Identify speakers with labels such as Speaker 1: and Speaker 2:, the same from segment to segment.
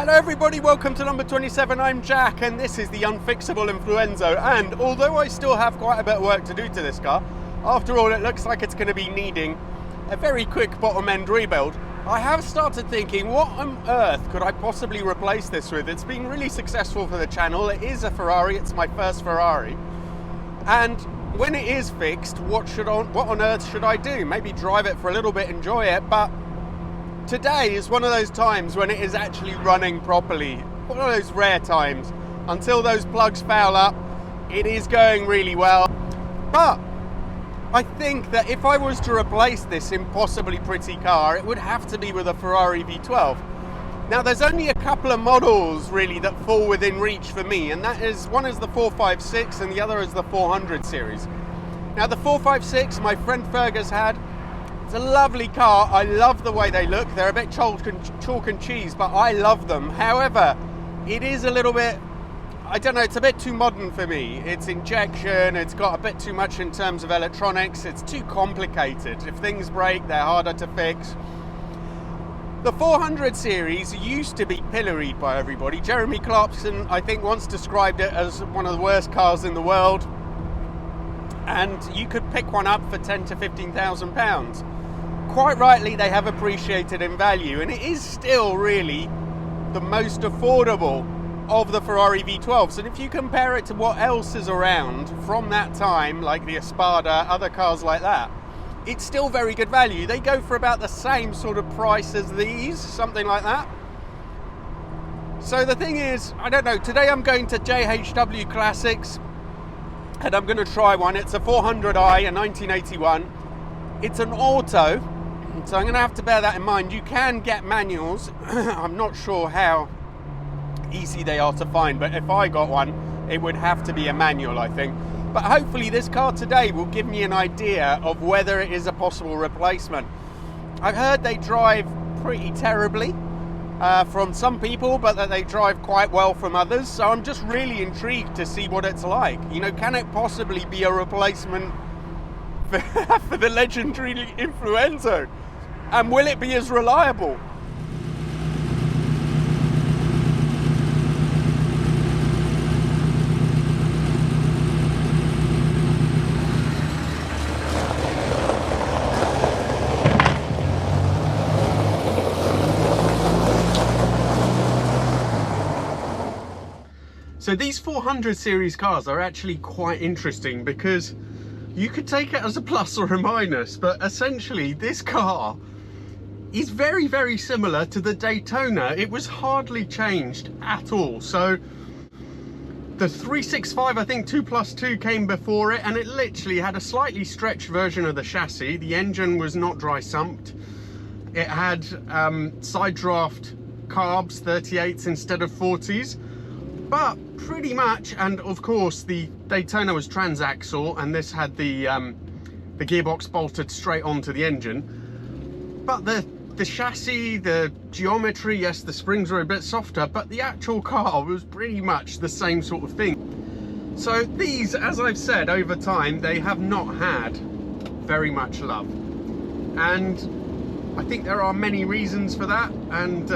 Speaker 1: Hello everybody, welcome to number 27. I'm Jack and this is the unfixable InfluEnzo, and although I still have quite a bit of work to do to this car, after all it looks like it's going to be needing a very quick bottom end rebuild, I have started thinking, what on earth could I possibly replace this with? It's been really successful for the channel. It is a Ferrari, it's my first Ferrari, and when it is fixed, what on earth should I do? Maybe drive it for a little bit, enjoy it, but today is one of those times when it is actually running properly. One of those rare times. Until those plugs foul up, it is going really well. But I think that if I was to replace this impossibly pretty car, it would have to be with a Ferrari V12. Now there's only a couple of models really that fall within reach for me, and that is, one is the 456 and the other is the 400 series. Now the 456 my friend Fergus had. It's a lovely car. I love the way they look. They're a bit chalk and cheese, but I love them. However, it is a little bit, I don't know, it's a bit too modern for me. It's injection, it's got a bit too much in terms of electronics, it's too complicated. If things break, they're harder to fix. The 400 series used to be pilloried by everybody. Jeremy Clarkson, I think, once described it as one of the worst cars in the world, and you could pick one up for 10 to 15,000 pounds. Quite rightly, they have appreciated in value, and it is still really the most affordable of the Ferrari V12s. And if you compare it to what else is around from that time, like the Espada, other cars like that, it's still very good value. They go for about the same sort of price as these, something like that. So the thing is, I don't know, today I'm going to JHW Classics and I'm going to try one. It's a 400i, a 1981. It's an auto, so I'm going to have to bear that in mind. You can get manuals. I'm not sure how easy they are to find, but if I got one, it would have to be a manual, I think. But hopefully this car today will give me an idea of whether it is a possible replacement. I've heard they drive pretty terribly from some people, but that they drive quite well from others. So I'm just really intrigued to see what it's like. You know, can it possibly be a replacement for the legendary InfluEnzo? And will it be as reliable? So these 400 series cars are actually quite interesting because you could take it as a plus or a minus, but essentially this car is very, very similar to the Daytona. It was hardly changed at all. So the 365, I think 2+2 came before it, and it literally had a slightly stretched version of the chassis. The engine was not dry sumped. It had side draft carbs, 38s instead of 40s. But pretty much, and of course the Daytona was transaxle and this had the gearbox bolted straight onto the engine. But the chassis, the geometry, yes, the springs were a bit softer, but the actual car was pretty much the same sort of thing. So these, as I've said, over time, they have not had very much love. And I think there are many reasons for that, and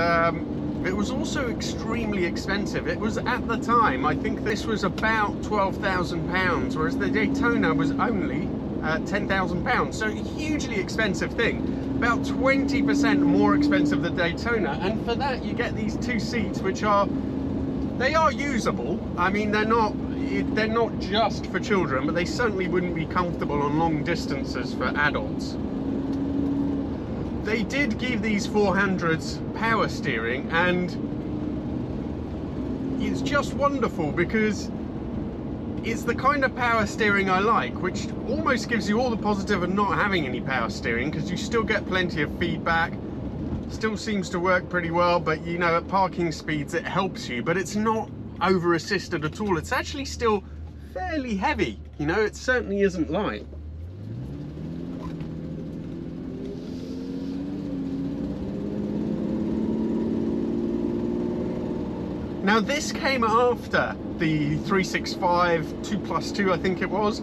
Speaker 1: it was also extremely expensive. It was, at the time, I think this was about £12,000, whereas the Daytona was only £10,000. So a hugely expensive thing. About 20% more expensive than Daytona. And for that, you get these two seats, which are, they are usable. I mean, they're not just for children, but they certainly wouldn't be comfortable on long distances for adults. They did give these 400s power steering, and it's just wonderful because it's the kind of power steering I like, which almost gives you all the positive of not having any power steering, because you still get plenty of feedback, still seems to work pretty well, but you know, at parking speeds it helps you, but it's not over assisted at all. It's actually still fairly heavy, you know, it certainly isn't light. Now this came after the 365 2+2, I think it was.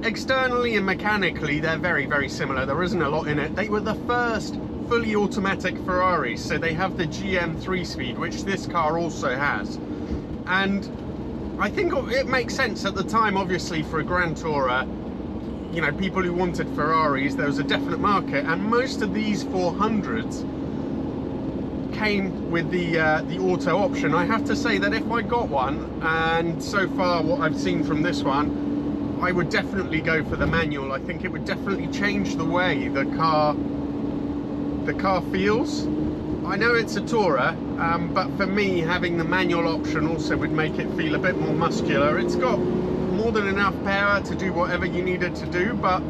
Speaker 1: Externally and mechanically, they're very, very similar. There isn't a lot in it. They were the first fully automatic Ferraris, so they have the GM 3-speed, which this car also has. And I think it makes sense at the time, obviously, for a Grand Tourer. You know, people who wanted Ferraris, there was a definite market, and most of these 400s came with the auto option. I have to say that if I got one, and so far what I've seen from this one, I would definitely go for the manual. I think it would definitely change the way the car feels. I know it's a Tourer, but for me, having the manual option also would make it feel a bit more muscular. It's got more than enough power to do whatever you need it to do, but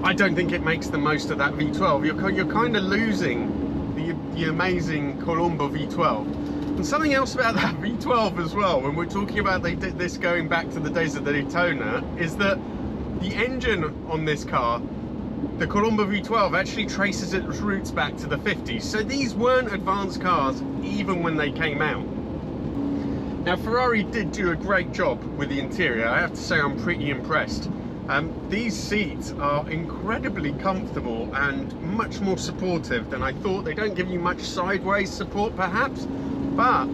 Speaker 1: I don't think it makes the most of that V12. You're kind of losing the amazing Colombo V12. And something else about that V12 as well, when we're talking about they did this going back to the days of the Daytona, is that the engine on this car, the Colombo V12, actually traces its roots back to the 50s. So these weren't advanced cars even when they came out. Now, Ferrari did do a great job with the interior. I have to say I'm pretty impressed. These seats are incredibly comfortable and much more supportive than I thought. They don't give you much sideways support perhaps, but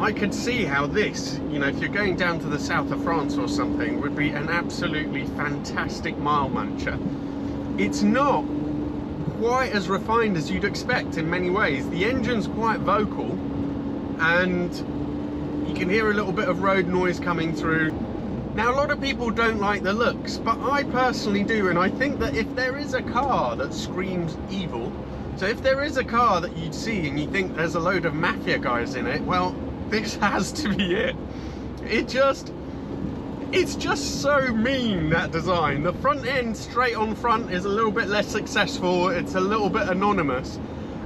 Speaker 1: I could see how this, you know, if you're going down to the south of France or something, would be an absolutely fantastic mile muncher. It's not quite as refined as you'd expect in many ways. The engine's quite vocal, and you can hear a little bit of road noise coming through. Now, a lot of people don't like the looks, but I personally do, and I think that if there is a car that screams evil, so if there is a car that you'd see and you think there's a load of mafia guys in it, well, this has to be it. It's just so mean, that design. The front end straight on front is a little bit less successful, it's a little bit anonymous.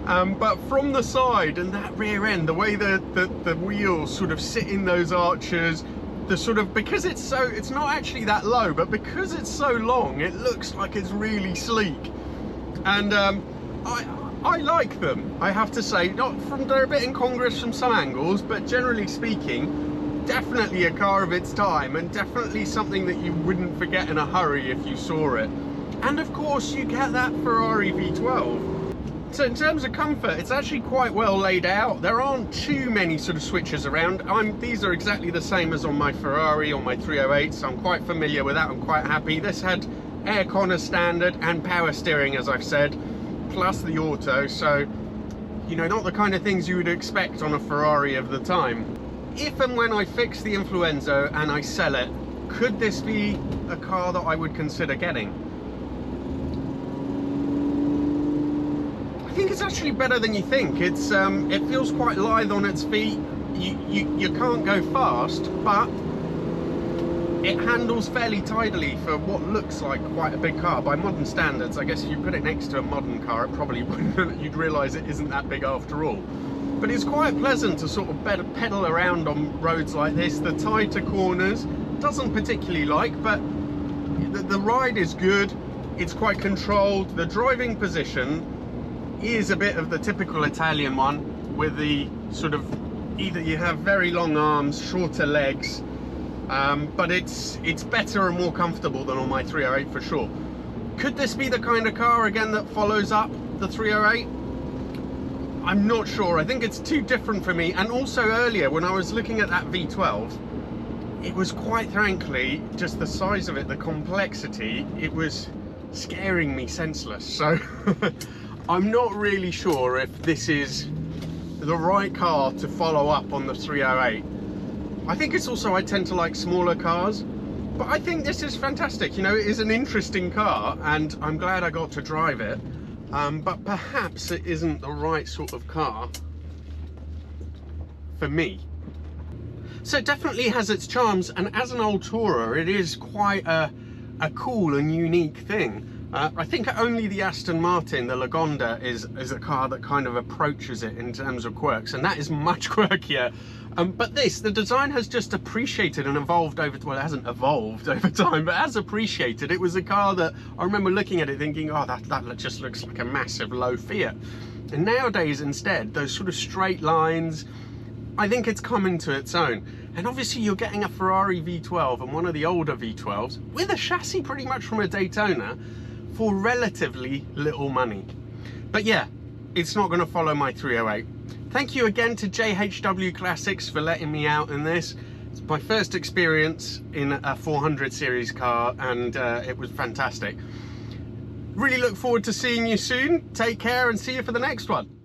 Speaker 1: But from the side and that rear end, the way the wheels sort of sit in those arches, the sort of, because it's not actually that low, but because it's so long, it looks like it's really sleek. And I like them, I have to say. They're a bit incongruous from some angles, but generally speaking, definitely a car of its time, and definitely something that you wouldn't forget in a hurry if you saw it. And of course, you get that Ferrari V12. So in terms of comfort, it's actually quite well laid out. There aren't too many sort of switches around. These are exactly the same as on my Ferrari, on my 308, so I'm quite familiar with that. I'm quite happy. This had aircon as standard and power steering, as I've said, plus the auto. So, you know, not the kind of things you would expect on a Ferrari of the time. If and when I fix the InfluEnzo and I sell it, could this be a car that I would consider getting? I think it's actually better than you think. It feels quite lithe on its feet. You can't go fast, but it handles fairly tidily for what looks like quite a big car by modern standards. I guess if you put it next to a modern car, it probably wouldn't. You'd realise it isn't that big after all. But it's quite pleasant to sort of pedal around on roads like this. The tighter corners doesn't particularly like, but the ride is good. It's quite controlled. The driving position is a bit of the typical Italian one, with the sort of, either you have very long arms, shorter legs, but it's better and more comfortable than on my 308 for sure. Could this be the kind of car again that follows up the 308? I'm not sure. I think it's too different for me. And also earlier when I was looking at that V12, it was quite frankly, just the size of it, the complexity, it was scaring me senseless. So I'm not really sure if this is the right car to follow up on the 308. I think it's also, I tend to like smaller cars, but I think this is fantastic. You know, it is an interesting car and I'm glad I got to drive it, but perhaps it isn't the right sort of car for me. So it definitely has its charms, and as an old tourer, it is quite a cool and unique thing. I think only the Aston Martin, the Lagonda, is a car that kind of approaches it in terms of quirks, and that is much quirkier. But the design has just appreciated and evolved over, well, it hasn't evolved over time, but has appreciated. It was a car that I remember looking at it thinking, oh, that just looks like a massive low Fiat. And nowadays, instead, those sort of straight lines, I think it's come into its own. And obviously you're getting a Ferrari V12 and one of the older V12s with a chassis pretty much from a Daytona, for relatively little money. But yeah, it's not going to follow my 308. Thank you again to JHW Classics for letting me out in this. It's my first experience in a 400 series car, and it was fantastic. Really look forward to seeing you soon. Take care and see you for the next one.